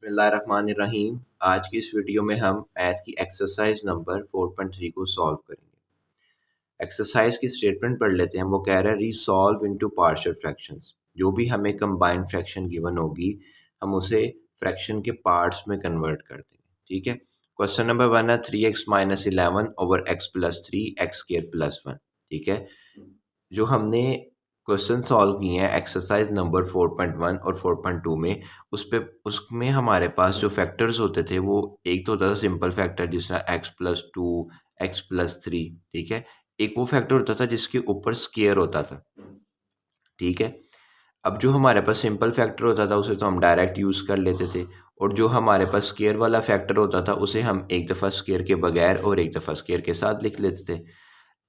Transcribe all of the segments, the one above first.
बिस्मिल्लाहिर्रहमानिर्रहीम। आज की इस वीडियो में हम मैथ की एक्सरसाइज नंबर 4.3 को सॉल्व करेंगे। एक्सरसाइज की स्टेटमेंट पढ़ लेते हैं। वो कह रहा है रीसॉल्व इनटू पार्शियल फ्रैक्शंस। जो भी हमें कंबाइंड फ्रैक्शन गिवन होगी हम उसे फ्रैक्शन के पार्ट्स में कन्वर्ट कर देंगे। ठीक है। क्वेश्चन नंबर 1 है 3x-11 over x plus 3 x square plus 1। ठीक है। जो हमने क्वेश्चन सॉल्व किए हैं एक्सरसाइज नंबर 4.1 और 4.2 में उसमें हमारे पास जो फैक्टर्स होते थे वो एक तो होता था सिंपल फैक्टर जिस तरह x+2 x+3। ठीक है। एक वो फैक्टर होता था जिसके ऊपर स्केयर होता था। ठीक है। अब जो हमारे पास सिंपल फैक्टर होता था उसे तो हम डायरेक्ट यूज़ कर लेते थे, और जो हमारे पास स्केयर वाला फैक्टर होता था उसे हम एक दफ़ा स्केयर के बगैर और एक दफ़ा स्केयर के साथ लिख लेते थे।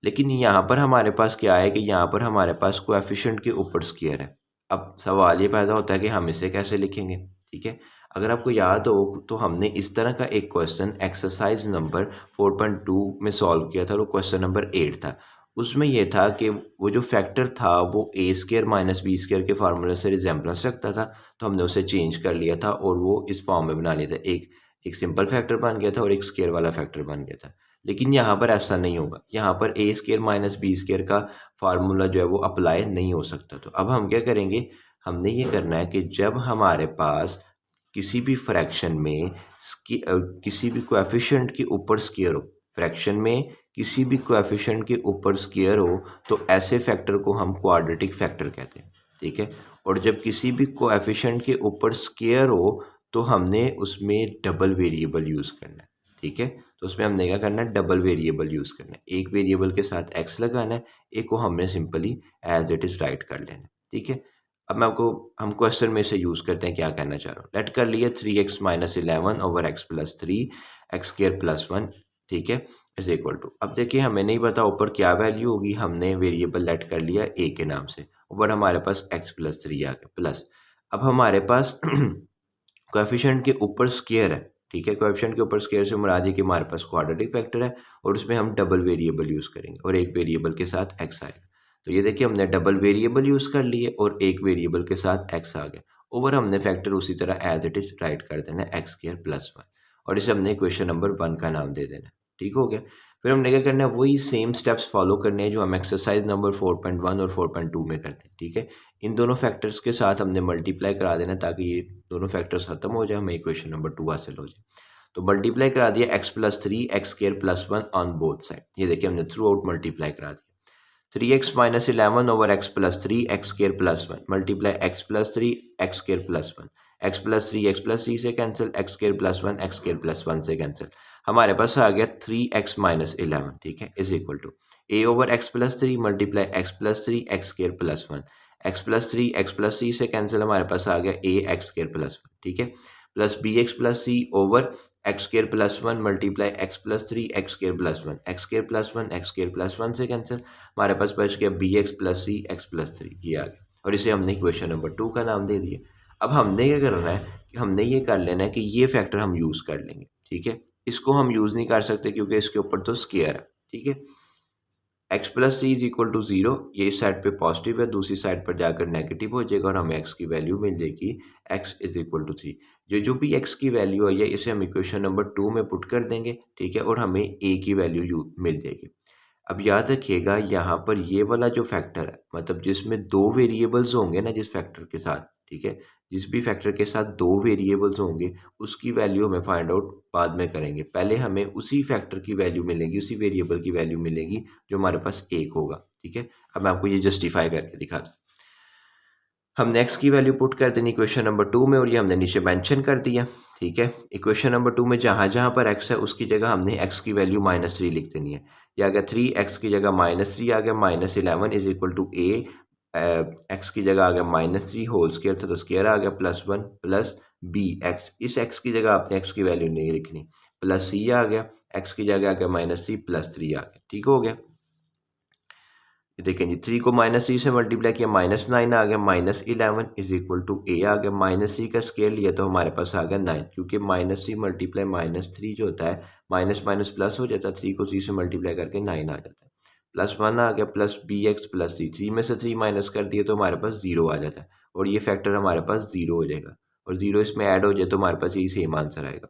लेकिन यहाँ पर हमारे पास क्या है कि यहाँ पर हमारे पास कोएफिशिएंट के ऊपर स्क्वायर है। अब सवाल ये पैदा होता है कि हम इसे कैसे लिखेंगे। ठीक है। अगर आपको याद हो तो हमने इस तरह का एक क्वेश्चन एक्सरसाइज नंबर 4.2 में सॉल्व किया था, वो क्वेश्चन नंबर 8 था। उसमें यह था कि वो जो फैक्टर था वो ए स्क्र माइनस बी स्क्र के फार्मूले से रिजेम्बलेंस रखता था, तो हमने उसे चेंज कर लिया था और वो इस फॉर्म में बना लिया था। एक सिंपल फैक्टर बन गया था और एक स्क्वायर वाला फैक्टर बन गया था। लेकिन यहाँ पर ऐसा नहीं होगा। यहाँ पर ए स्क्र माइनस बी स्क्र का फार्मूला जो है वो अप्लाई नहीं हो सकता। तो अब हम क्या करेंगे, हमने ये करना है कि जब हमारे पास किसी भी फ्रैक्शन में किसी भी कोएफिशिएंट के ऊपर स्क्वायर हो, फ्रैक्शन में किसी भी कोएफिशिएंट के ऊपर स्क्वायर हो, तो ऐसे फैक्टर को हम क्वाड्रेटिक फैक्टर कहते हैं। ठीक है। और जब किसी भी कोएफिशिएंट के ऊपर स्क्वायर हो तो हमने उसमें डबल वेरिएबल यूज़ करना है। ठीक है। तो उसमें हमने क्या करना है, डबल वेरिएबल यूज़ करना है। एक वेरिएबल के साथ एक्स लगाना है, एक को हमने simply as it is write कर लेना है। ठीक है। अब हम क्वेश्चन में से यूज़ करते हैं क्या कहना चाह रहा हूँ। लेट कर लिए 3x-11 over x plus 3 x square plus 1। ठीक है। इज इक्वल टू, अब देखिए हमें नहीं पता ऊपर क्या वैल्यू होगी, हमने वेरिएबल लेट कर लिया a के नाम से। ऊपर हमारे पास x प्लस 3 आ गया प्लस। अब हमारे पास कोएफिशिएंट के ऊपर स्क्वायर है। ठीक है। कोएफिशिएंट के ऊपर स्क्वायर से मुराद है कि हमारे पास क्वाड्रेटिक फैक्टर है और उसमें हम डबल वेरिएबल यूज़ करेंगे और एक वेरिएबल के साथ x आएगा। तो ये देखिए हमने डबल वेरिएबल यूज़ कर लिए और एक वेरिएबल के साथ x आ गया। ओवर हमने फैक्टर उसी तरह एज इट इज़ राइट कर देना है एक्स स्क्वायर प्लस 1, और इसे हमने इक्वेशन नंबर 1 का नाम दे देना है। ठीक हो गया। फिर हमने क्या करना है, वही सेम स्टेप्स फॉलो करने हैं जो हम एक्सरसाइज नंबर 4.1 और 4.2 में करते हैं। ठीक है। इन दोनों फैक्टर्स के साथ हमने मल्टीप्लाई करा देना ताकि ये दोनों फैक्टर्स खत्म हो जाए, हमें इक्वेशन नंबर 2 हासिल हो जाए। तो मल्टीप्लाई करा दिया x plus 3 x square plus 1 on both side. ये देखिए हमने थ्रू आउट मल्टीप्लाई करा दिया। 3x-11 over x plus 3 x square plus 1 multiply x plus 3 x square plus 1, x plus 3 x plus 3 से cancel, x square plus 1 x square plus 1 से cancel. हमारे पास आ गया 3x-11। ठीक है। Is equal to a over x plus 3 multiply x plus 3 x square plus 1, x plus 3 x plus 3 से cancel, हमारे पास आ गया a एक्स स्क्वायर प्लस 1। ठीक है। प्लस बी एक्स प्लस सी over x square plus 1 multiply x plus 3 x square plus 1, x square plus 1 x square plus 1 से cancel, हमारे पास बच गया बी एक्स प्लस सी एक्स प्लस 3। ये आ गया और इसे हमने इक्वेशन नंबर 2 का नाम दे दिया। अब हमने क्या करना है कि हमने ये कर लेना है कि ये फैक्टर हम यूज़ कर लेंगे। ठीक है। इसको हम यूज़ नहीं कर सकते क्योंकि इसके ऊपर तो स्क्वायर है। ठीक है। X plus c is equal to 0, ये इस साइड पे पॉजिटिव है, दूसरी साइड पर जाकर नेगेटिव हो जाएगा और हमें एक्स की वैल्यू मिल जाएगी एक्स इज इक्वल टू 3। जो भी एक्स की वैल्यू है इसे हम इक्वेशन नंबर 2 में पुट कर देंगे। ठीक है। और हमें ए की वैल्यू मिल जाएगी। अब याद रखिएगा यहाँ पर ये वाला जो फैक्टर है, मतलब जिसमें दो वेरिएबल्स होंगे ना जिस फैक्टर के साथ, ठीक है, जिस भी फैक्टर के साथ दो वेरिएबल्स होंगे उसकी वैल्यू हमें फाइंड आउट बाद में करेंगे। पहले हमें उसी फैक्टर की वैल्यू मिलेगी, उसी वेरिएबल की वैल्यू मिलेगी जो हमारे पास एक होगा। ठीक है। अब मैं आपको ये जस्टिफाई करके दिखा दूँ। हमने x की वैल्यू पुट कर देनी इक्वेशन नंबर 2 में और ये हमने नीचे मेंशन कर दिया। ठीक है। इक्वेशन नंबर 2 में जहाँ जहाँ पर x है उसकी जगह हमने x की वैल्यू -3 लिख देनी है। ये आ गया 3x की जगह -3 आ गया, -11 is equal to a, x की जगह आ गया -3 होल स्क्वायर था तो स्क्वायर आ गया प्लस 1 प्लस b x, इस x की जगह आपने x की वैल्यू नहीं लिखनी, प्लस c आ गया, x की जगह आ गया -3 प्लस 3 आ गया। ठीक हो गया। देखें जी 3 को -3 से मल्टीप्लाई किया -9 आ गया, -11 इज इक्वल टू a आ गया, -3 का स्केयर लिया तो हमारे पास आ गया 9, क्योंकि -3 मल्टीप्लाई -3 जो होता है माइनस माइनस प्लस हो जाता है, 3 को 3 से मल्टीप्लाई करके 9 आ जाता है। प्लस 1 आ गया प्लस बी एक्स प्लस 3 में से 3 माइनस कर दिए तो हमारे पास 0 आ जाता है और ये फैक्टर हमारे पास 0 हो जाएगा और 0 इसमें ऐड हो जाए तो हमारे पास यही सेम आंसर आएगा।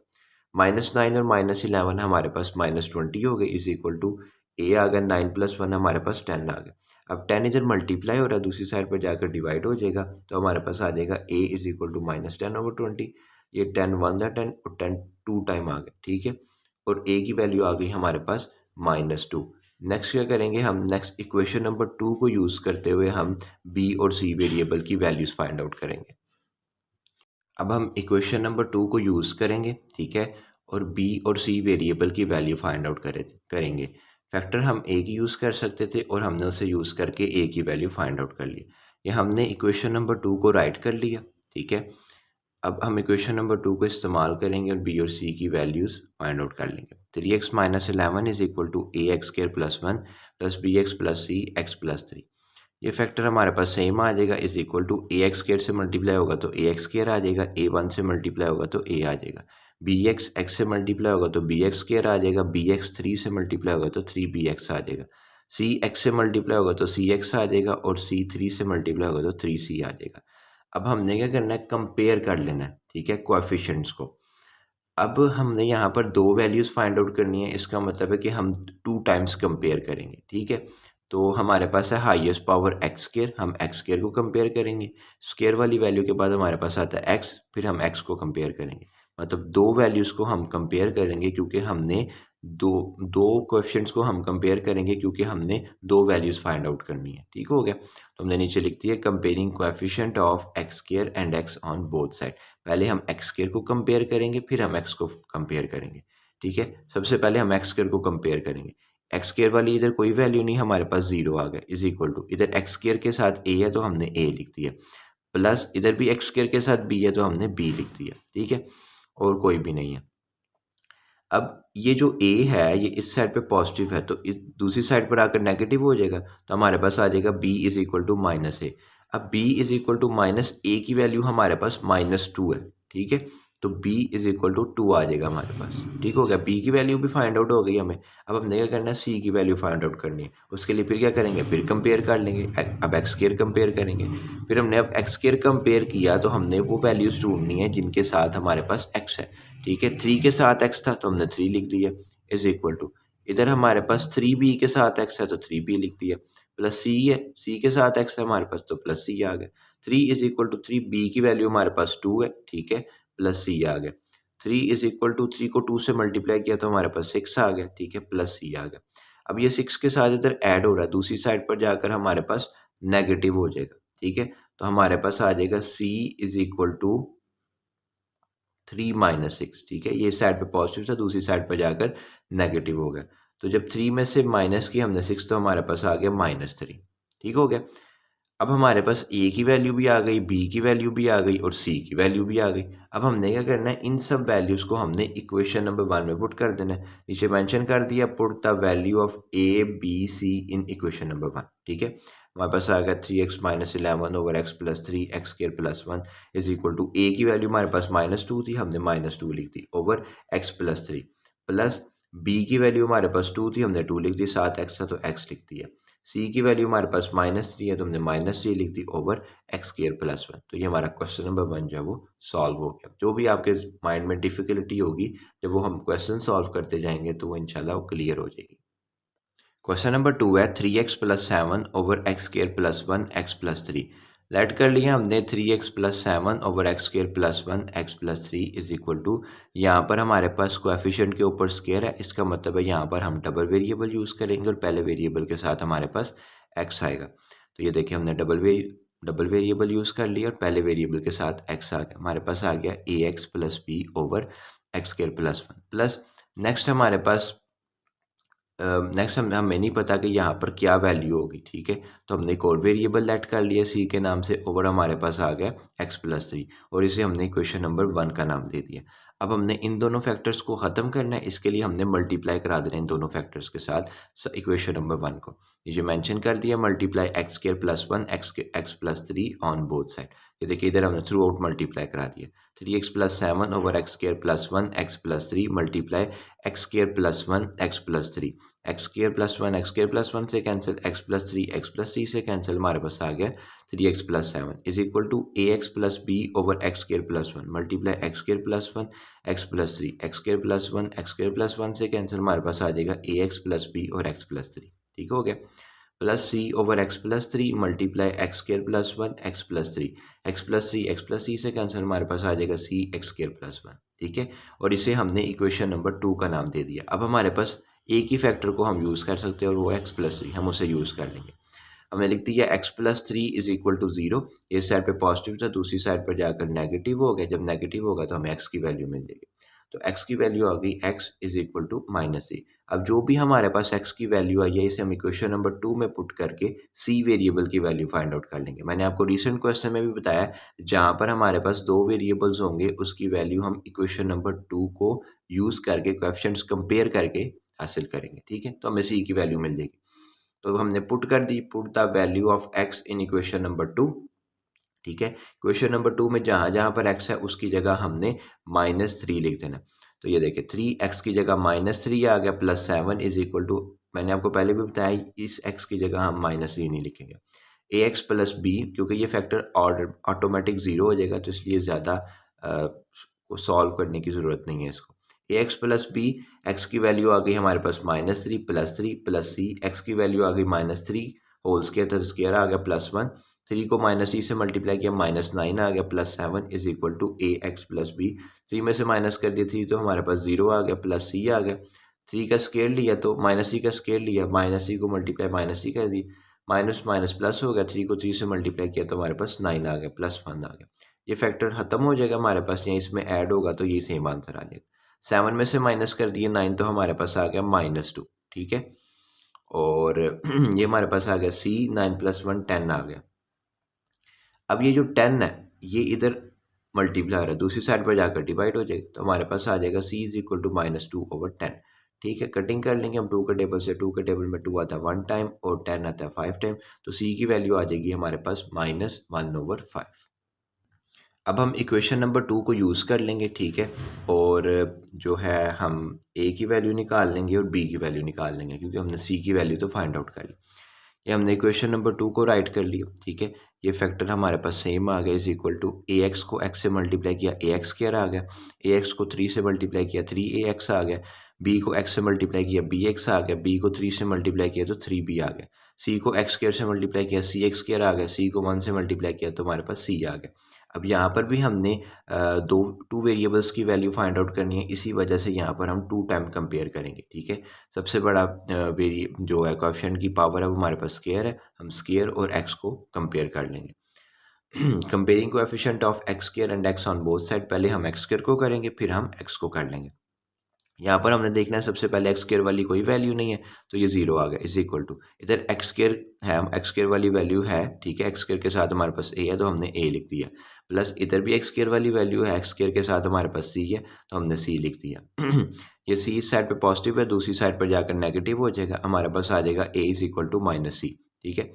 -9 और -11 हमारे पास -20 हो गए, इज इक्वल टू ए आ गया, 9 + 1 हमारे पास 10 आ गया। अब 10 इधर मल्टीप्लाई हो रहा है, दूसरी साइड पर जाकर डिवाइड हो जाएगा, तो हमारे पास आ जाएगा ए इज इक्वल टू -10/20। ये 10 1 10 और 10 2 टाइम आ गए, ठीक है। और ए की वैल्यू आ गई हमारे पास -2। नेक्स्ट क्या करेंगे हम, नेक्स्ट इक्वेशन नंबर 2 को यूज़ करते हुए हम बी और सी वेरिएबल की वैल्यूज़ फाइंड आउट करेंगे। अब हम इक्वेशन नंबर 2 को यूज़ करेंगे, ठीक है, और बी और सी वेरिएबल की वैल्यू फाइंड आउट करेंगे। फैक्टर हम ए की यूज़ कर सकते थे और हमने उसे यूज़ करके ए की वैल्यू फाइंड आउट कर ली। ये हमने इक्वेशन नंबर 2 को राइट कर लिया, ठीक है। अब हम इक्वेशन नंबर 2 को इस्तेमाल करेंगे और बी और सी की वैल्यूज़ फाइंड आउट कर लेंगे। 3x - 11 is equal to ax² + 1 + bx + c x + 3। ये फैक्टर हमारे पास सेम आ जाएगा, इज इक्वल टू ax² से मल्टीप्लाई होगा तो ax² आ जाएगा, a1 से मल्टीप्लाई होगा तो a आ जाएगा, bx x से मल्टीप्लाई होगा तो bx² आ जाएगा, bx 3 से मल्टीप्लाई होगा तो 3bx आ जाएगा, c x से मल्टीप्लाई होगा तो cx आ जाएगा और c 3 से मल्टीप्लाई होगा तो 3c आ जाएगा। अब हमने क्या करना है, कंपेयर कर लेना है, ठीक है, कोएफिशिएंट्स को। अब हमने यहाँ पर दो वैल्यूज़ फाइंड आउट करनी है, इसका मतलब है कि हम 2 टाइम्स कंपेयर करेंगे, ठीक है। तो हमारे पास है हाईएस्ट पावर x², हम x² को कंपेयर करेंगे, स्क्वायर वाली वैल्यू के बाद हमारे पास आता है x, फिर हम x को कंपेयर करेंगे। मतलब दो वैल्यूज़ को हम कंपेयर करेंगे क्योंकि हमने दो दो कोएफिशिएंट्स को हम कंपेयर करेंगे क्योंकि हमने दो वैल्यूज़ फाइंड आउट करनी है, ठीक हो गया। तो हमने नीचे लिख दिया comparing coefficient of x² and x on both side. पहले हम x² को कंपेयर करेंगे, फिर हम x को कंपेयर करेंगे, ठीक है। सबसे पहले हम x² को कंपेयर करेंगे, x² वाली इधर कोई वैल्यू नहीं, हमारे पास 0 आ गया, इज इक्वल टू इधर x² के साथ a है तो हमने a लिख दिया, प्लस इधर भी x² के साथ b है तो हमने b लिख दिया, ठीक है, और कोई भी नहीं है। अब ये जो a है ये इस साइड पे पॉजिटिव है तो इस दूसरी साइड पर आकर नेगेटिव हो जाएगा, तो हमारे पास आ जाएगा b is equal to -a। अब b is equal to -a की वैल्यू हमारे पास -2 है, ठीक है, तो b इज इक्वल टू 2 आ जाएगा हमारे पास, ठीक हो गया। b की वैल्यू भी फाइंड आउट हो गई हमें। अब हमने क्या करना है, c की वैल्यू फाइंड आउट करनी है, उसके लिए फिर क्या करेंगे, फिर कंपेयर कर लेंगे। अब x² कंपेयर करेंगे, फिर हमने अब x² कंपेयर किया तो हमने वो वैल्यूज ढूंढनी है जिनके साथ हमारे पास x है, ठीक है। 3 के साथ x था तो हमने 3 लिख दिया, इज इक्वल टू इधर हमारे पास 3b के साथ x है तो 3b लिख दिया, प्लस c है, c के साथ x है हमारे पास तो प्लस c आ गया। 3 इज इक्वल टू 3, b की वैल्यू हमारे पास 2 है, ठीक है, प्लस c आ गया। 3 इज इक्वल टू 3 को 2 से मल्टीप्लाई किया तो हमारे पास 6 आ गया, ठीक है, प्लस c आ गया। अब ये 6 के साथ इधर ऐड हो रहा है, दूसरी साइड पर जाकर हमारे पास नेगेटिव हो जाएगा, ठीक है। तो हमारे पास आ जाएगा c इज इक्वल टू 3 - 6, ठीक है, ये साइड पे पॉजिटिव था, दूसरी साइड पे जाकर नेगेटिव हो गया। तो जब 3 में से माइनस की हमने 6 तो हमारे पास आ गया -3, ठीक हो गया। अब हमारे पास a की वैल्यू भी आ गई, b की वैल्यू भी आ गई और c की वैल्यू भी आ गई। अब हमने क्या करना है, इन सब वैल्यूज़ को हमने इक्वेशन नंबर 1 में पुट कर देना है। नीचे मेंशन कर दिया, put the value of a b c in equation number 1, ठीक है। हमारे पास आ गया 3x - 11 over x + 3 x² + 1 is equal to a की वैल्यू हमारे पास -2 थी, हमने -2 लिख दी ओवर x + 3, प्लस b की वैल्यू हमारे पास 2 थी, हमने 2 लिख दी, 7x था तो x लिख दिया। c की वैल्यू हमारे पास -3 है तो हमने -3 लिख दी ओवर x² + 1। तो ये हमारा क्वेश्चन नंबर 1 जो है वो सॉल्व हो गया। जो भी आपके माइंड में डिफिकल्टी होगी जब वो हम क्वेश्चन सॉल्व करते जाएंगे तो वो इंशाल्लाह वो क्लियर हो जाएगी। क्वेश्चन नंबर 2 है 3x + 7 over x² + 1 x + 3। Late कर लिया हमने 3x + 7 over x² + 1 x + 3 is equal to, यहाँ पर हमारे पास कोएफिशिएंट के ऊपर स्क्वायर है, इसका मतलब है यहाँ पर हम डबल वेरिएबल यूज़ करेंगे और पहले वेरिएबल के साथ हमारे पास x आएगा। तो ये देखिए हमने डबल वेरिएबल यूज़ कर लिया और पहले वेरिएबल के साथ x आ गया, हमारे पास आ गया ax + b over x² + 1 plus next हमारे पास नेक्स्ट हमें नहीं पता कि यहाँ पर क्या वैल्यू होगी, ठीक है। तो हमने एक और वेरिएबल लेट कर लिया c के नाम से, ओवर हमारे पास आ गया x + 3 और इसे हमने इक्वेशन नंबर 1 का नाम दे दिया। अब हमने इन दोनों फैक्टर्स को ख़त्म करना है, इसके लिए हमने मल्टीप्लाई करा देना है इन दोनों फैक्टर्स के साथ इक्वेशन नंबर 1 को। ये मेंशन कर दिया, multiply x² + 1 x + 3 on both side. ये देखिए इधर हमने थ्रू आउट मल्टीप्लाई करा दिया, 3x + 7 over x² + 1 x + 3 multiply x² + 1 x + 3। X square plus one से कैंसिल, एक्स प्लस थ्री से कैंसिल, हमारे पास आ गया 3x+7 is equal to ax+b/x² + 1 multiply x² + 1 x+3 से कैंसिल, हमारे पास आ जाएगा ax+b और x+3, ठीक हो गया, plus c/x+3 multiply x² + 1 x+3 से कैंसिल, हमारे पास आ जाएगा c(x²+1), ठीक है। और इसे हमने इक्वेशन नंबर 2 का नाम दे दिया। अब हमारे पास एक ही फैक्टर को हम यूज़ कर सकते हैं और वो x+3, हम उसे यूज़ कर लेंगे। हमने लिख दिया x+3 इज इक्वल टू 0, इस साइड पे पॉजिटिव था, दूसरी साइड पर जाकर नेगेटिव हो गया, जब नेगेटिव होगा तो हमें x की वैल्यू मिल जाएगी। तो x की वैल्यू आ गई x is equal to -c। अब जो भी हमारे पास x की वैल्यू आई है, इसे हम इक्वेशन नंबर 2 में पुट करके c वेरिएबल की वैल्यू फाइंड आउट कर लेंगे। मैंने आपको रिसेंट क्वेश्चन में भी बताया, जहाँ पर हमारे पास 2 वेरिएबल्स होंगे उसकी वैल्यू हम इक्वेशन नंबर 2 को यूज़ करके कोएफिशिएंट्स कंपेयर करके हासिल करेंगे, ठीक है। तो हमें c की वैल्यू मिल जाएगी। तो हमने पुट कर दी, put the value of x in equation number 2, ठीक है। क्वेश्चन नंबर 2 में जहाँ जहाँ पर x है उसकी जगह हमने -3 लिख देना। तो ये देखिए 3x की जगह -3 आ गया, +7 इज इक्वल टू, मैंने आपको पहले भी बताया इस x की जगह हम -3 नहीं लिखेंगे, ax+b, क्योंकि ये फैक्टर ऑटोमेटिक 0 हो जाएगा, तो इसलिए ज़्यादा को सॉल्व करने की ज़रूरत नहीं है इसको। ax+b, x की वैल्यू आ गई हमारे पास -3 +3 प्लस c, x की वैल्यू आ गई -3 होल स्केयर, तो स्केयर आ गया +1, 3 को -c से मल्टीप्लाई किया -9 आ गया, +7 इज इक्वल टू ax+b, 3 में से माइनस कर दिया 3 तो हमारे पास 0 आ गया, प्लस c आ गया, 3 का स्केयर लिया तो -c का स्केयर लिया, -c को मल्टीप्लाई -c कर दी, माइनस माइनस प्लस हो गया, 3 को 3 से मल्टीप्लाई किया तो हमारे पास 9 आ गया, +1 आ गया। ये फैक्टर खत्म हो जाएगा हमारे पास, या इसमें ऐड होगा तो ये सेम आंसर आ जाएगा। 7 में से माइनस कर दिए 9 तो हमारे पास आ गया -2, ठीक है। और ये हमारे पास आ गया c, 9 + 1 10 आ गया। अब ये जो 10 है ये इधर मल्टीप्लाई हो रहा है, दूसरी साइड पर जाकर डिवाइड हो जाएगा, तो हमारे पास आ जाएगा c इज इक्वल टू -2/10, ठीक है। कटिंग कर लेंगे हम 2 के टेबल से, 2 के टेबल में 2 आता है 1 टाइम और 10 आता है 5 टाइम, तो c की वैल्यू आ जाएगी हमारे पास -1/5। अब हम इक्वेशन नंबर 2 को यूज़ कर लेंगे, ठीक है। और जो है हम a की वैल्यू निकाल लेंगे और b की वैल्यू निकाल लेंगे, क्योंकि हमने c की वैल्यू तो फाइंड आउट कर ली। ये हमने इक्वेशन नंबर 2 को राइट कर लिया, ठीक है। ये फैक्टर हमारे पास सेम आ गया, इज इक्वल टू ax को x से मल्टीप्लाई किया ax² आ गया, ax को 3 से मल्टीप्लाई किया 3ax आ गया, b को x से मल्टीप्लाई किया bx आ गया, b को 3 से मल्टीप्लाई किया तो 3b आ गया, c को x² से मल्टीप्लाई किया cx² आ गया, c को 1 से मल्टीप्लाई किया तो हमारे पास c आ गया। अब यहाँ पर भी हमने टू वेरिएबल्स की वैल्यू फाइंड आउट करनी है, इसी वजह से यहाँ पर हम 2 टाइम कंपेयर करेंगे, ठीक है। सबसे बड़ा वेरी जो है कोएफिशिएंट की पावर है वो हमारे पास स्केयर है, हम स्केयर और x को कंपेयर कर लेंगे। Comparing coefficient of x square and x on both side, पहले हम x स्केयर को करेंगे फिर हम x को कर लेंगे। यहाँ पर हमने देखना है सबसे पहले एक्स स्केयर वाली कोई वैल्यू नहीं है तो ये 0 आ गया, इज इक्वल टू इधर एक्स स्केयर है, हम एक्स स्केयर वाली वैल्यू है, ठीक है। एक्स स्केयर के साथ हमारे पास a है तो हमने a लिख दिया, प्लस इधर भी एक्स स्केयर वाली वैल्यू है, एक्स स्केयर के साथ हमारे पास c है तो हमने c लिख दिया। ये c इस साइड पे पॉजिटिव है, दूसरी साइड पर जाकर नेगेटिव हो जाएगा, हमारे पास आ जाएगा a is equal to -c, ठीक है।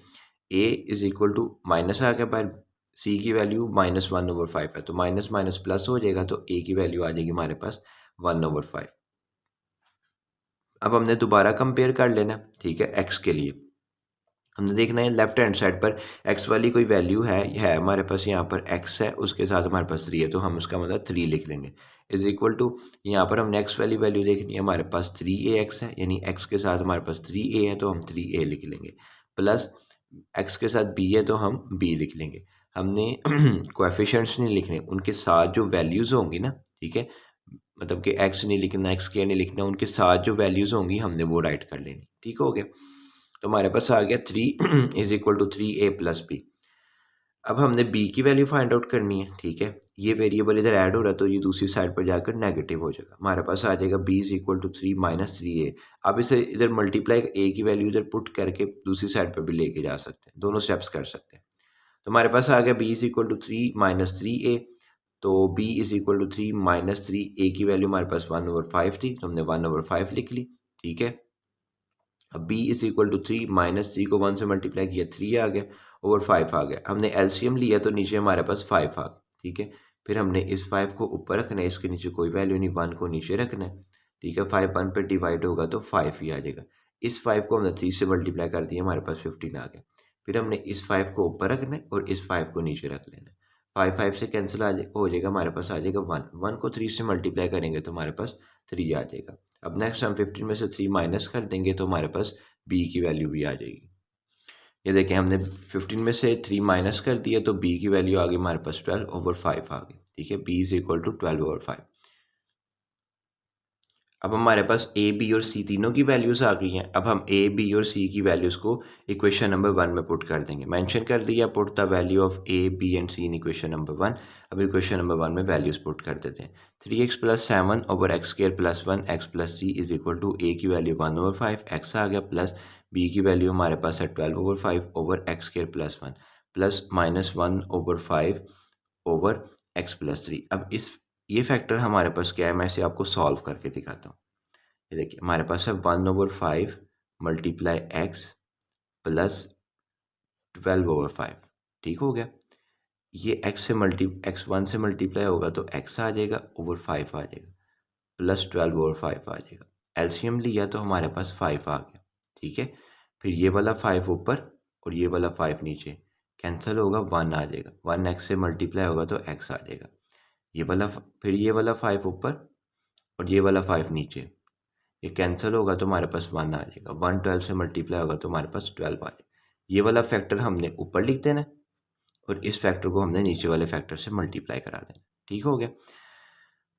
a is equal to minus आ गया, पर c की वैल्यू -1/5 है तो माइनस माइनस प्लस हो जाएगा, तो a की वैल्यू आ जाएगी हमारे पास 1/5। अब हमने दोबारा कंपेयर कर लेना, ठीक है। x के लिए हमने देखना है लेफ्ट हैंड साइड पर x वाली कोई वैल्यू है हमारे पास, यहाँ पर x है उसके साथ हमारे पास 3 है तो हम उसका मतलब 3 लिख देंगे, इज इक्वल टू यहाँ पर हमने x वाली वैल्यू देखनी है, हमारे पास 3ax है, यानी x के साथ हमारे पास 3a है तो हम 3a लिख लेंगे, प्लस x के साथ b है तो हम b लिख लेंगे। हमने कोएफिशिएंट्स नहीं लिखने, उनके साथ जो वैल्यूज़ होंगी ना, ठीक है, मतलब कि x नहीं लिखना, x स्क्वायर नहीं लिखना, उनके साथ जो वैल्यूज़ होंगी हमने वो राइट कर लेनी, ठीक हो गया। तो हमारे पास आ गया 3 is equal to 3a + b। अब हमने b की वैल्यू फाइंड आउट करनी है, ठीक है। ये वेरिएबल इधर ऐड हो रहा है तो ये दूसरी साइड पर जाकर नेगेटिव हो जाएगा, हमारे पास आ जाएगा b is equal to 3 - 3a। अब इसे इधर मल्टीप्लाई a की वैल्यू इधर पुट करके दूसरी साइड पर भी लेके जा सकते हैं, दोनों स्टेप्स कर सकते हैं। तो हमारे पास आ गया b is equal to 3 - 3a, तो b is equal to 3 - 3, a की वैल्यू हमारे पास 1/5 थी तो हमने 1/5 लिख ली, ठीक है। अब b इज इक्वल टू 3 - 3 को 1 से मल्टीप्लाई किया 3 आ गया, ओवर 5 आ गया, हमने एलसीएम लिया तो नीचे हमारे पास 5 आ गया, ठीक है। फिर हमने इस 5 को ऊपर रखना है, इसके नीचे कोई वैल्यू नहीं, 1 को नीचे रखना है, ठीक है। 5 1 पे डिवाइड होगा तो 5 ही आ जाएगा, इस 5 को हमने 3 से मल्टीप्लाई कर दिया, हमारे पास 15 आ गया। फिर हमने इस 5 को ऊपर रखना है और इस 5 को नीचे रख लेना है। 5 5 से कैंसिल हो जाएगा, हमारे पास आ जाएगा 1। 1 को 3 से मल्टीप्लाई करेंगे तो हमारे पास 3 आ जाएगा। अब नेक्स्ट हम 15 में से 3 माइनस कर देंगे तो हमारे पास b की वैल्यू भी आ जाएगी। ये देखें, हमने 15 में से 3 माइनस कर दिया तो b की वैल्यू आ गई हमारे पास 12/5 आ गई। ठीक है, b इज इक्वल टू 12/5। अब हमारे पास a, b और c तीनों की वैल्यूज़ आ गई हैं। अब हम a, b और c की वैल्यूज़ को इक्वेशन नंबर 1 में पुट कर देंगे। मेंशन कर दिया, put the value of a, b and c in equation number 1। अब इक्वेशन नंबर 1 में वैल्यूज़ पुट कर देते हैं। 3x + 7 over x square plus 1 x plus c is equal to a की वैल्यू 1/5 x आ गया, प्लस b की value हमारे पास है 12/5 over x square plus 1 plus -1/5 over x plus 3। अब ये फैक्टर हमारे पास क्या है, मैं इसे आपको सॉल्व करके दिखाता हूँ। ये देखिए, हमारे पास है 1/5 मल्टीप्लाई एक्स प्लस 12/5। ठीक हो गया। ये एक्स 1 से मल्टीप्लाई होगा तो एक्स आ जाएगा, ओवर 5 आ जाएगा, प्लस 12/5 आ जाएगा। एलसीएम लिया तो हमारे पास 5 आ गया। ठीक है, फिर ये वाला 5 ऊपर और ये वाला 5 नीचे, कैंसिल होगा, 1 आ जाएगा। 1 एक्स से मल्टीप्लाई होगा तो एक्स आ जाएगा। फिर ये वाला 5 ऊपर और ये वाला 5 नीचे, ये कैंसिल होगा तो हमारे पास 1 आ जाएगा। 1 12 से मल्टीप्लाई होगा तो हमारे पास 12 आ जाएगा। ये वाला फैक्टर हमने ऊपर लिख देना और इस फैक्टर को हमने नीचे वाले फैक्टर से मल्टीप्लाई करा देना। ठीक हो गया,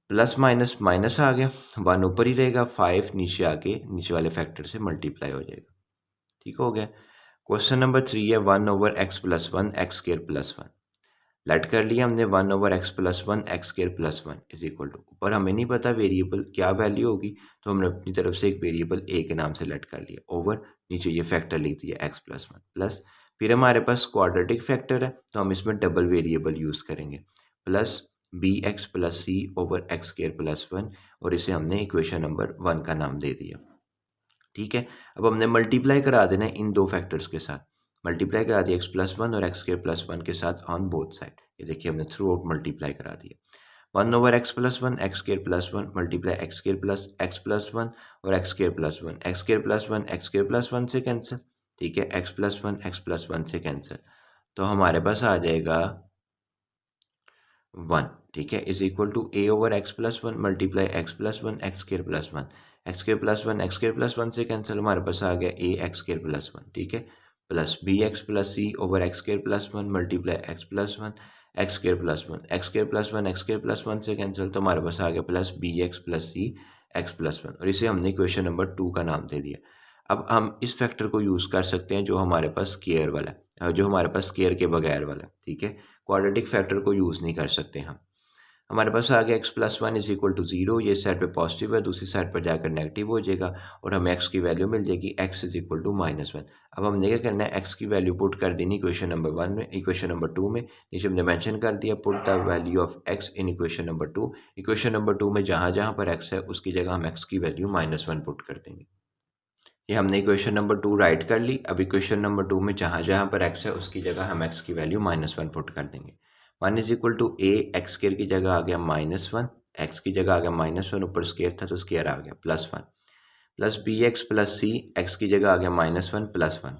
प्लस माइनस माइनस आ गया, 1 ऊपर ही रहेगा, 5 नीचे आके नीचे वाले फैक्टर से मल्टीप्लाई हो जाएगा। ठीक हो गया। क्वेश्चन नंबर 3 है 1/x + 1 x square plus 1। Late कर लिया हमने 1/x + 1 x square plus 1 is equal to, ऊपर हमें नहीं पता वेरिएबल क्या वैल्यू होगी तो हमने अपनी तरफ से एक वेरिएबल a के नाम से लेट कर लिया, ओवर नीचे ये फैक्टर लिख दिया x + 1 प्लस, फिर हमारे पास क्वाड्रेटिक फैक्टर है तो हम इसमें डबल वेरिएबल यूज़ करेंगे, plus bx + c over x square plus 1 और इसे हमने इक्वेशन नंबर 1 का नाम दे दिया। ठीक है, अब हमने मल्टीप्लाई करा देना है इन दो फैक्टर्स के साथ। मल्टीप्लाई करा दिया x + 1 और x स्क्वायर प्लस 1 के साथ ऑन बोथ साइड। ये देखिए, हमने थ्रू आउट मल्टीप्लाई करा दिया। 1/x + 1 x square plus 1 multiply x square plus x plus 1 और x square plus 1, x square plus 1 x square plus 1 से कैंसिल। ठीक है, x + 1 x + 1 से कैंसिल, तो हमारे पास आ जाएगा 1। ठीक है, is equal to a/x + 1 multiply x + 1 x square plus 1, x square plus 1 x square plus 1 से कैंसिल, हमारे पास आ गया a x स्क्वायर प्लस 1। ठीक है, plus bx + c over x square plus 1 multiply x plus 1 x square plus 1, x square plus 1 x square plus 1 से cancel, तो हमारे पास आ गया plus bx + c x plus 1 और इसे हमने इक्वेशन नंबर 2 का नाम दे दिया। अब हम इस फैक्टर को यूज़ कर सकते हैं जो हमारे पास स्क्वायर वाला है, जो हमारे पास स्क्वायर के बगैर वाला है। ठीक है, क्वाड्रेटिक फैक्टर को यूज़ नहीं कर सकते हम। हमारे पास आ गया x + 1 इज इक्वल टू 0, ये साइड पे पॉजिटिव है, दूसरी साइड पर जाकर नेगेटिव हो जाएगा और हमें x की वैल्यू मिल जाएगी x इज इक्वल टू -1। अब हमने क्या करना है, x की वैल्यू पुट कर देनी इक्वेशन नंबर 1 में, इक्वेशन नंबर 2 में। नीचे हमने मेंशन कर दिया, put the value of x in equation number 2। Equation number 2 में जहाँ जहाँ पर x है उसकी जगह हम x की वैल्यू -1 पुट कर देंगे। ये हमने इक्वेशन नंबर 2 राइट कर ली। अब इक्वेशन नंबर 2 में जहाँ जहाँ पर x है उसकी जगह हम x की वैल्यू -1 पुट कर देंगे। 1 is equal to a, x square की जगह आ गया -1, x की जगह आ गया -1, ऊपर स्क्वायर था तो स्क्वायर आ गया +1, प्लस bx + c, x की जगह आ गया -1 + 1।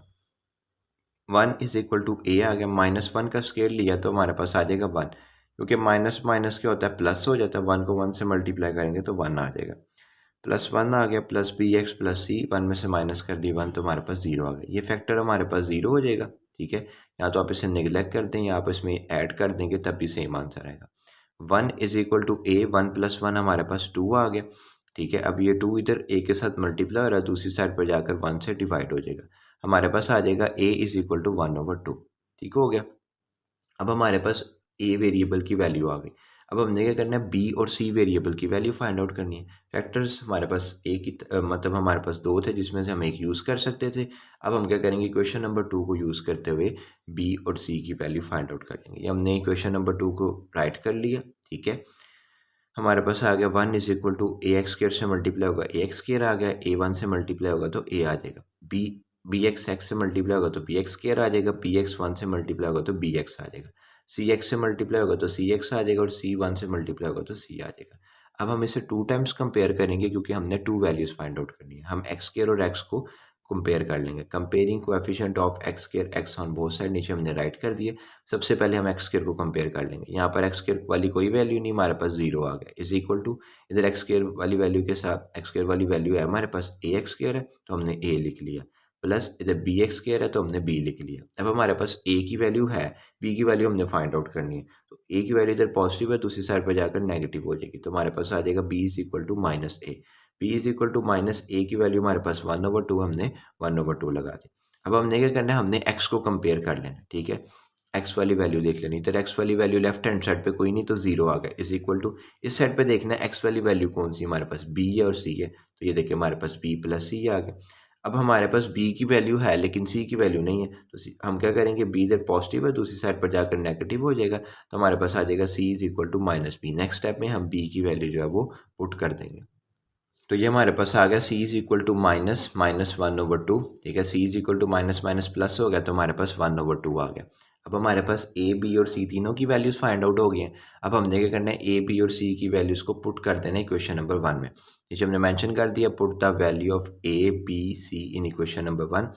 1 इज इक्वल टू a आ गया, -1 का स्क्वायर लिया तो हमारे पास आ जाएगा 1, क्योंकि माइनस माइनस क्या होता है, प्लस हो जाता है। 1 को 1 से मल्टीप्लाई करेंगे तो 1 आ जाएगा, +1 आ गया, प्लस bx + c, 1 में से माइनस कर दी 1 तो हमारे पास 0 आ गया। ये फैक्टर हमारे पास 0 हो जाएगा। ठीक है, या तो आप इसे नेग्लेक्ट कर दें या आप इसमें ऐड कर देंगे तब भी सेम आंसर आएगा। 1 इज इक्वल टू a, 1 + 1 हमारे पास 2 आ गया। ठीक है, अब ये 2 इधर a के साथ मल्टीप्लाई हो रहा है, दूसरी साइड पर जाकर 1 से डिवाइड हो जाएगा, हमारे पास आ जाएगा a इज इक्वल टू 1/2। ठीक हो गया। अब हमारे पास a वेरिएबल की वैल्यू आ गई। अब हमने क्या करना है, b और c वेरिएबल की वैल्यू फाइंड आउट करनी है। फैक्टर्स हमारे पास मतलब हमारे पास 2 थे जिसमें से हम एक यूज़ कर सकते थे। अब हम क्या करेंगे, क्वेश्चन नंबर 2 को यूज़ करते हुए b और c की वैल्यू फाइंड आउट कर लेंगे। ये हमने क्वेश्चन नंबर 2 को राइट कर लिया। ठीक है, हमारे पास आ गया 1 इज इक्वल टू ax² से मल्टीप्लाई होगा ax² आ गया, a1 से मल्टीप्लाई होगा तो a आ जाएगा, bx से मल्टीप्लाई होगा तो bx² आ जाएगा, bx1 से मल्टीप्लाई होगा तो bx आ जाएगा, cx से मल्टीप्लाई होगा तो cx आ जाएगा और c1 से मल्टीप्लाई होगा तो c आ जाएगा। अब हम इसे 2 टाइम्स कंपेयर करेंगे क्योंकि हमने 2 वैल्यूज़ फाइंड आउट करनी है। हम एक्स स्क्वायर और एक्स को कंपेयर कर लेंगे। Comparing coefficient of x square x on both side नीचे हमने राइट कर दिए। सबसे पहले हम एक्स स्क्वायर को कंपेयर कर लेंगे। यहाँ पर एक्स स्क्वायर वाली कोई वैल्यू नहीं, हमारे पास 0 आ गया इज़ इक्वल टू इधर एक्स स्क्वायर वाली वैल्यू के साथ एक्स स्क्वायर वाली वैल्यू है हमारे पास ए एक्स स्क्वायर है तो हमने ए लिख लिया, प्लस इधर बी एक्स स्क्वायर है तो हमने बी लिख लिया। अब हमारे पास ए की वैल्यू है, बी की वैल्यू हमने फाइंड आउट करनी है। तो ए की वैल्यू इधर पॉजिटिव है, दूसरी साइड पर जाकर नेगेटिव हो जाएगी, तो हमारे पास आ जाएगा B is equal to minus A. B is equal to minus A की वैल्यू हमारे पास 1/2, हमने 1/2 लगा दी। अब हमने क्या करना है, हमने एक्स को कंपेयर कर लेना, ठीक है। एक्स वाली वैल्यू देख लेनी, इधर एक्स वाली वैल्यू लेफ्ट हैंड साइड पे कोई नहीं तो 0 आ गया इज इक्वल टू इस साइड पे देखना है एक्स वाली वैल्यू कौन सी हमारे पास बी है और सी है, तो ये देखिए हमारे पास बी प्लस सी आ गया। अब हमारे पास बी की वैल्यू है लेकिन सी की वैल्यू नहीं है, तो हम क्या करेंगे, बी इधर पॉजिटिव है दूसरी साइड पर जाकर नेगेटिव हो जाएगा, तो हमारे पास आ जाएगा C is equal to minus B. Next step में हम बी की वैल्यू जो है वो पुट कर देंगे। तो ये हमारे पास आ गया C is equal to minus minus 1/2, ठीक है। C is equal to minus minus plus हो गया तो हमारे पास 1/2 आ गया। अब हमारे पास ए बी और सी तीनों की वैल्यूज़ फाइंड आउट हो गई हैं। अब हमने क्या करना है, ए बी और सी की वैल्यूज़ को पुट कर देना है इक्वेशन नंबर 1 में। नीचे हमने मेंशन कर दिया put the value of A B C in equation number 1।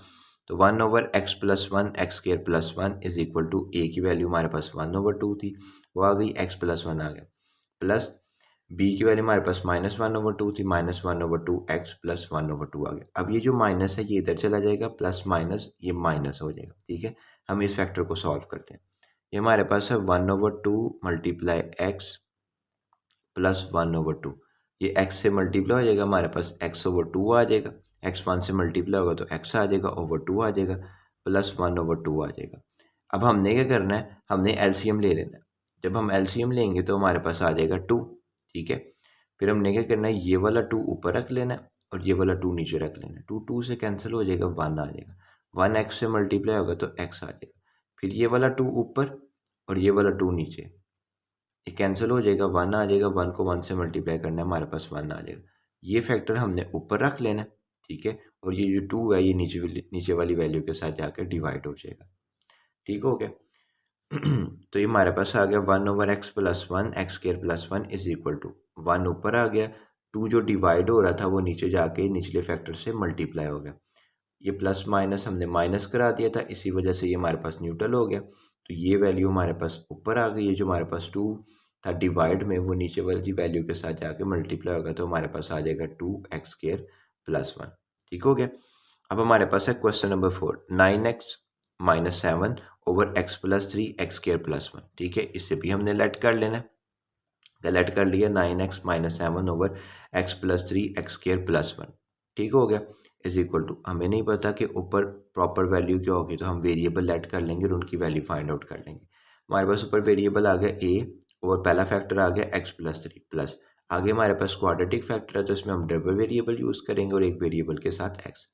तो 1/x plus 1 x square plus 1 is equal to ए की वैल्यू हमारे पास 1/2 थी, वो आ गई एक्स प्लस 1 आ गया, प्लस बी की वैल्यू हमारे पास -1/2 थी, -1/2 एक्स प्लस 1/2 आ गया। अब ये जो माइनस है ये इधर चला जाएगा, प्लस माइनस ये माइनस हो जाएगा, ठीक है। हम इस फैक्टर को सॉल्व करते हैं। ये हमारे पास है 1/2 मल्टीप्लाई एक्स प्लस 1/2, ये x से मल्टीप्लाई हो जाएगा, हमारे पास x/2 आ जाएगा, x 1 से मल्टीप्लाई होगा तो x आ जाएगा, ओवर 2 आ जाएगा, प्लस 1/2 आ जाएगा। अब हमने क्या करना है, हमने एलसीएम ले लेना है। जब हम एलसीएम लेंगे तो हमारे पास आ जाएगा 2, ठीक है। फिर हमने क्या करना है, ये वाला 2 ऊपर रख लेना है और ये वाला 2 नीचे रख लेना है। 2 2 से कैंसिल हो जाएगा, 1 आ जाएगा, 1 x से मल्टीप्लाई होगा तो x आ जाएगा। फिर ये वाला 2 ऊपर और ये वाला 2 नीचे, ये कैंसिल हो जाएगा, 1 आ जाएगा, 1 को 1 से मल्टीप्लाई करना है, हमारे पास 1 आ जाएगा। ये फैक्टर हमने ऊपर रख लेना है, ठीक है। और ये जो 2 है ये नीचे वाली वैल्यू के साथ जाकर डिवाइड हो जाएगा, ठीक हो गया। तो ये हमारे पास आ गया 1/x plus 1 x square plus 1 is equal to 1 ऊपर आ गया, 2 जो डिवाइड हो रहा था वो नीचे जाके निचले फैक्टर से मल्टीप्लाई हो गया। ये प्लस माइनस हमने माइनस करा दिया था, इसी वजह से ये हमारे पास न्यूट्रल हो गया। तो ये वैल्यू हमारे पास ऊपर आ गई है, जो हमारे पास 2 था डिवाइड में वो नीचे वाली वैल्यू के साथ जाके मल्टीप्लाई होगा, तो हमारे पास आ जाएगा 2x स्क्वायर प्लस 1, ठीक हो गया। अब हमारे पास है question number 4, 9x minus 7 over x plus 3 x square plus 1, ठीक है। इसे भी हमने लेट कर लेना है, लेट कर लिया 9x minus 7 over x plus 3 x square plus 1, ठीक हो गया, इज इक्वल टू हमें नहीं पता कि ऊपर प्रॉपर वैल्यू क्या होगी, तो हम वेरिएबल लेट कर लेंगे और उनकी वैल्यू फाइंड आउट कर लेंगे। हमारे पास ऊपर वेरिएबल आ गया a और पहला फैक्टर आ गया x प्लस 3 प्लस आगे हमारे पास क्वाड्रेटिक फैक्टर है तो इसमें हम डबल वेरिएबल यूज़ करेंगे और एक वेरिएबल के साथ x,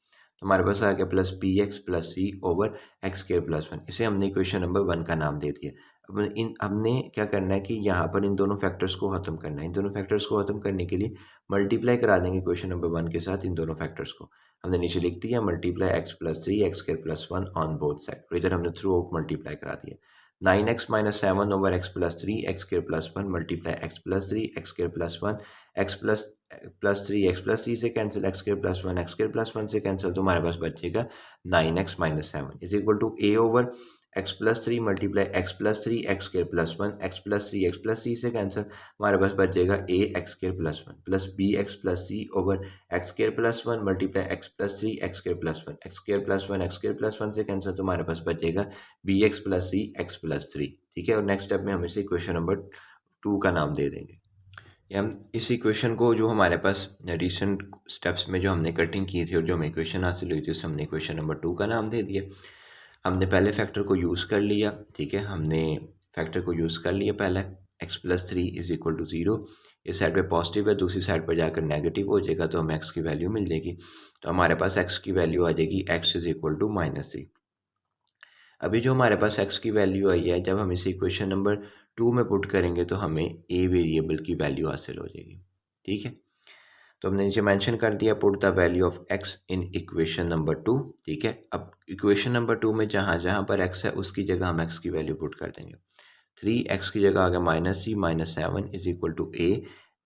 तो हमारे पास आ गया प्लस बी एक्स प्लस सी ओवर एक्स स्क्वायर प्लस 1। इसे हमने इक्वेशन नंबर 1 का नाम दे दिया। अब हमने क्या करना है कि यहाँ पर इन दोनों फैक्टर्स को ख़त्म करना है। इन दोनों फैक्टर्स को ख़त्म करने के लिए मल्टीप्लाई करा देंगे क्वेश्चन नंबर 1 के साथ इन दोनों फैक्टर्स को। हमने नीचे लिख दिया multiply x plus 3 x square plus 1 on both side, और इधर हमने थ्रू आउट मल्टीप्लाई करा दिया। 9x minus 7 over x plus 3 x square plus 1 multiply x plus 3 x square plus 1 x plus 3 x plus 3 से cancel, x square plus 1 x square plus 1 से cancel, तो हमारे पास बचेगा 9x minus 7 is equal to A over x plus 3 multiply x plus 3 x square plus 1 x plus 3 x plus 3 से cancel, हमारे पास बचेगा a x square plus 1 plus B x plus C over x square plus 1 multiply x plus 3 x square plus 1 x square plus 1 x square plus 1 से cancel, तो हमारे पास बचेगा b x plus सी x plus 3, ठीक है। और next step में हम इसे इक्वेशन नंबर 2 का नाम दे देंगे। या हम इस इक्वेशन को जो हमारे पास रिसेंट स्टेप्स में जो हमने कटिंग की थी और जो हमें इक्वेशन हासिल हुई थी उसे हमने इक्वेशन नंबर 2 का नाम दे दिया। हमने पहले फैक्टर को यूज़ कर लिया, ठीक है। हमने फैक्टर को यूज़ कर लिया पहले, x plus 3 is equal to 0, इस साइड पे पॉजिटिव है दूसरी साइड पर जाकर नेगेटिव हो जाएगा तो हमें एक्स की वैल्यू मिल जाएगी। तो हमारे पास एक्स की वैल्यू आ जाएगी एक्स इज इक्वल टू -3। अभी जो हमारे पास x की वैल्यू आई है, जब हम इसे इक्वेशन नंबर 2 में पुट करेंगे तो हमें a वेरिएबल की वैल्यू हासिल हो जाएगी, ठीक है। तो हमने नीचे मेंशन कर दिया put the value of x in equation number 2, ठीक है। अब इक्वेशन नंबर 2 में जहाँ जहाँ पर x है उसकी जगह हम x की वैल्यू पुट कर देंगे। 3x की जगह आ गया -c -7 is equal to a,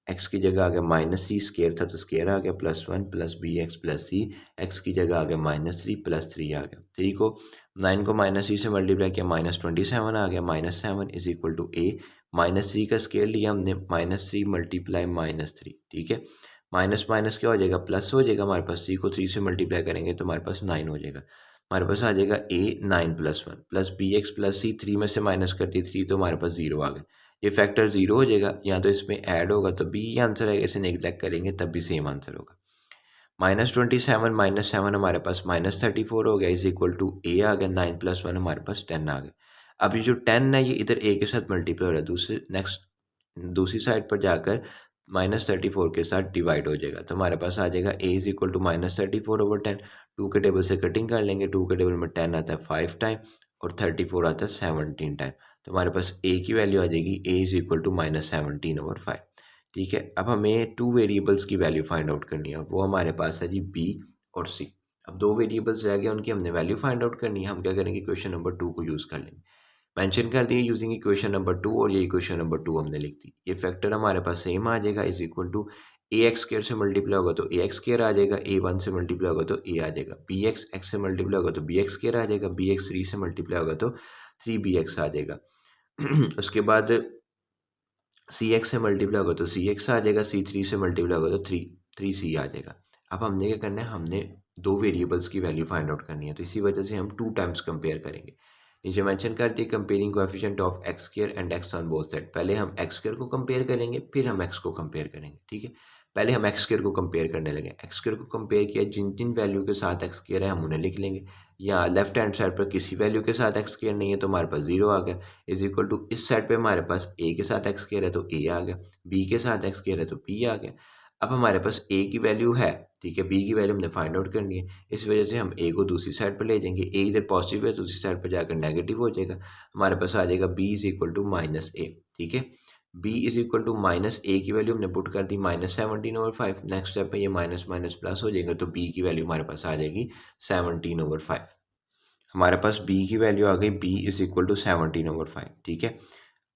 x की जगह आ गया माइनस सी, स्केयर था तो स्केयर आ गया, +1 प्लस बी एक्स प्लस सी, एक्स की जगह आ गया -3 +3 आ गया। 9 को -3 से मल्टीप्लाई किया -27 आ गया, -7 इज इक्वल टू ए, -3 का स्केयर लिया हमने, -3 मल्टीप्लाई -3, ठीक है। माइनस माइनस क्या हो जाएगा, प्लस हो जाएगा हमारे पास, 3 को 3 से मल्टीप्लाई करेंगे तो हमारे पास 9 हो जाएगा। हमारे पास आ जाएगा ए 9 + 1 प्लस बी एक्स प्लस सी, 3 में से माइनस करती 3 तो हमारे पास 0 आ गया। ये फैक्टर 0 हो जाएगा, या तो इसमें ऐड होगा तो बी आंसर आएगा, इसे नेगलेक्ट करेंगे तब भी सेम आंसर होगा। -27 -7 हमारे पास -34 हो गया, इज इक्वल टू ए आ गया, 9 + 1 हमारे पास 10 आ गया। अब ये जो 10 है ये इधर ए के साथ मल्टीप्लाई हो रहा है, दूसरी साइड पर जाकर -34 के साथ डिवाइड हो जाएगा, तो हमारे पास आ जाएगा ए इज इक्वल टू -34/10। 2 के टेबल से कटिंग कर लेंगे, 2 के टेबल में 10 आता है 5 टाइम और 34 आता है 17 टाइम, तो हमारे पास ए की वैल्यू आ जाएगी ए इज इक्वल टू -17/5। ठीक है, अब हमें 2 वेरिएबल्स की वैल्यू फाइंड आउट करनी है, वो हमारे पास है जी बी और सी। अब 2 वेरिएबल्स रह गए, उनकी हमने वैल्यू फाइंड आउट करनी है। हम क्या करेंगे, क्वेश्चन नंबर 2 को यूज़ कर लेंगे। मेंशन कर दिए यूजिंग इक्वेशन नंबर 2, और ये इक्वेशन नंबर 2 हमने लिख दी। ये फैक्टर हमारे पास सेम आ जाएगा, is equal to a x square से मल्टीप्लाई होगा तो ए एक्स स्केयर आ जाएगा, ए 1 से मल्टीप्लाई होगा तो ए आ जाएगा, बी एक्स एक्स से मल्टीप्लाई होगा तो बी एक्स स्केयर आ जाएगा, बी एक्स 3 से मल्टीप्लाई होगा तो 3bx आ जाएगा। उसके बाद सी एक्स से मल्टीप्लाई होगा तो सी एक्स आ जाएगा, सी 3 से मल्टीप्लाई होगा तो 3c आ जाएगा। अब हमने क्या करना है, हमने 2 वेरिएबल्स की वैल्यू फाइंड आउट करनी है, तो इसी वजह से हम 2 टाइम्स कंपेयर करेंगे। नीचे मेंशन कर दिए comparing coefficient of x square and x on both side. पहले हम एक्स स्क्वायर को कंपेयर करेंगे, फिर हम एक्स को कंपेयर करेंगे, ठीक है। पहले हम एक्स स्क्वायर को कंपेयर करने लगे, एक्स स्क्वायर को कंपेयर किया, जिन जिन वैल्यू के साथ एक्स स्क्वायर है हम उन्हें लिख लेंगे, या लेफ्ट हैंड साइड पर किसी वैल्यू के साथ एक्स स्क्वायर नहीं है तो हमारे पास 0 आ गया, इज इक्वल टू इस साइड पे हमारे पास ए के साथ एक्स स्क्वायर है तो ए आ गया, बी के साथ एक्स स्क्वायर है तो बी आ गया। अब हमारे पास ए की वैल्यू है, ठीक है, बी की वैल्यू हमने फाइंड आउट करनी है, इस वजह से हम ए को दूसरी साइड पर ले जाएंगे, ए इधर पॉजिटिव है दूसरी साइड पर जाकर नेगेटिव हो जाएगा, हमारे पास आ जाएगा b is equal to -a, ठीक है। b is equal to -a की वैल्यू हमने पुट कर दी -17/5। नेक्स्ट स्टेप में ये माइनस माइनस प्लस हो जाएगा, तो b की वैल्यू हमारे पास आ जाएगी 17/5। हमारे पास b की वैल्यू आ गई, b इज इक्वल टू 17/5, ठीक है।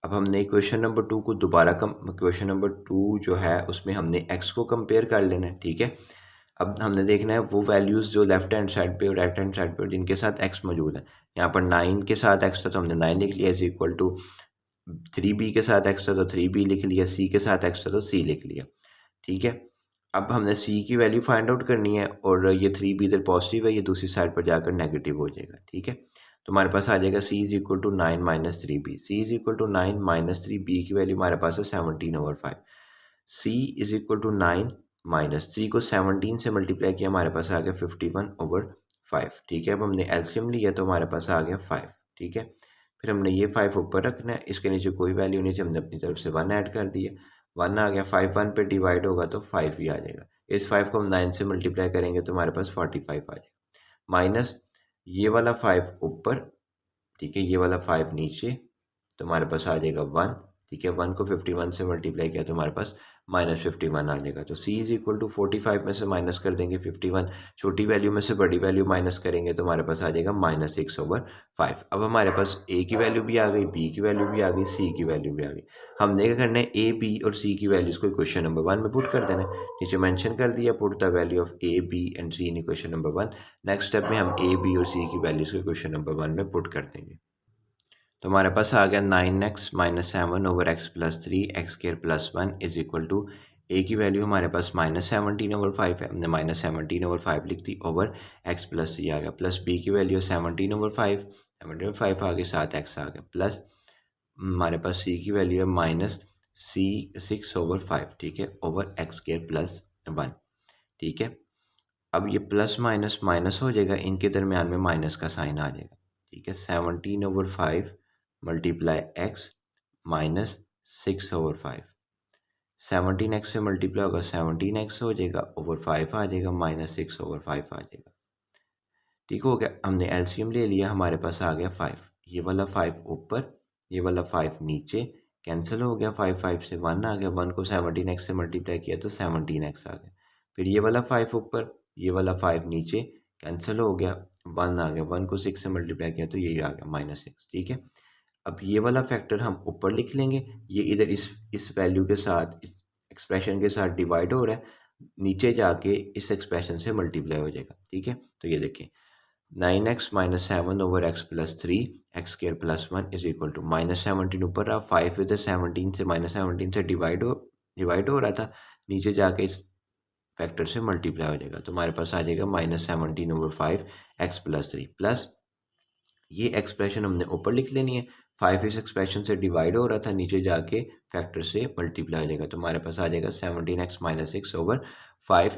अब हमने क्वेश्चन नंबर 2 को दोबारा क्वेश्चन नंबर 2 जो है उसमें हमने x को कंपेयर कर लेना है, ठीक है। अब हमने देखना है वो वैल्यूज़ जो लेफ्ट हैंड साइड पे और राइट हैंड साइड पे जिनके साथ x मौजूद है। यहाँ पर 9 के साथ x था तो हमने 9 लिख लिया, इज इक्वल टू 3b के साथ x था तो 3b लिख लिया, c के साथ x था तो c लिख लिया, ठीक है। अब हमने c की वैल्यू फाइंड आउट करनी है, और ये 3b इधर पॉजिटिव है, ये दूसरी साइड पर जाकर नेगेटिव हो जाएगा, ठीक है। तो हमारे पास आ जाएगा c is equal to 9 - 3b, c is equal to 9 - 3b की वैल्यू हमारे पास है 17/5। c इज इक्वल टू 9 -3 को 17 से मल्टीप्लाई किया, हमारे पास आ गया 51/5, ठीक है। अब हमने एलसीएम लिया तो हमारे पास आ गया 5, ठीक है। फिर हमने ये 5 ऊपर रखना है, इसके नीचे कोई वैल्यू नहीं, हमने अपनी तरफ से 1 ऐड कर दिया, 1 आ गया, 5 1 पे डिवाइड होगा तो 5 ही आ जाएगा। इस 5 को हम 9 से मल्टीप्लाई करेंगे तो हमारे पास 45 आ जाएगा, माइनस ये वाला 5 ऊपर, ठीक है, ये वाला 5 नीचे, तो हमारे पास आ जाएगा 1, ठीक है। 1 को 51 से मल्टीप्लाई किया तो हमारे पास -51 आ जाएगा। तो c इज इक्वल टू 45 में से माइनस कर देंगे 51, छोटी वैल्यू में से बड़ी वैल्यू माइनस करेंगे तो हमारे पास आ जाएगा -6/5। अब हमारे पास a की वैल्यू भी आ गई, b की वैल्यू भी आ गई, c की वैल्यू भी आ गई। हमने क्या करना है, a b और c की वैल्यूज़ को इक्वेशन नंबर 1 में पुट कर देना है। नीचे मेंशन कर दिया, put the value of a b and c in equation number 1। Next step में हम a b और c की वैल्यूज़ को इक्वेशन नंबर 1 में पुट कर देंगे। तो हमारे पास आ गया 9x - 7/x + 3 x square + 1 is equal to ए की वैल्यू हमारे पास -17/5 है, हमने -17/5 लिख दी, ओवर x + c आ गया, प्लस b की वैल्यू 17/5, 17/5 आ गई, 7x आ गया, प्लस हमारे पास c की वैल्यू है -6/5, ठीक है, ओवर x स्क्वायर + 1, ठीक है। अब ये प्लस माइनस माइनस हो जाएगा, इनके दरमियान में माइनस का साइन आ जाएगा, ठीक है। 17/5 मल्टीप्लाई एक्स माइनस 6/5, 17x से मल्टीप्लाई होगा 17x हो जाएगा, ओवर 5 आ जाएगा, -6/5 आ जाएगा, ठीक हो गया। हमने एलसीएम ले लिया, हमारे पास आ गया 5, ये वाला 5 ऊपर, ये वाला 5 नीचे, कैंसिल हो गया, 5 5 से 1 आ गया, 1 को 17x से मल्टीप्लाई किया तो 17x आ गया। फिर ये वाला 5 ऊपर, ये वाला 5 नीचे, कैंसिल हो गया, 1 आ गया, 1 को 6 से मल्टीप्लाई किया तो यही आ गया -6, ठीक है। अब ये वाला फैक्टर हम ऊपर लिख लेंगे, ये इधर इस वैल्यू के साथ, इस एक्सप्रेशन के साथ डिवाइड हो रहा है, नीचे जाके इस एक्सप्रेशन से मल्टीप्लाई हो जाएगा। ठीक है, तो ये देखें 9x minus 7 over x plus 3 x square plus 1 is equal to -17 ऊपर रहा, 5 इधर 17 से -17 से डिवाइड हो रहा था, नीचे जाके इस फैक्टर से मल्टीप्लाई हो जाएगा। तो हमारे पास आ जाएगा -17 ओवर 5 एक्स प्लस 3 प्लस ये एक्सप्रेशन हमने ऊपर लिख लेनी है। 5 इस एक्सप्रेशन से डिवाइड हो रहा था, नीचे जाके फैक्टर से मल्टीप्लाई हो जाएगा। तो हमारे पास आ जाएगा 17x माइनस 6 ओवर 5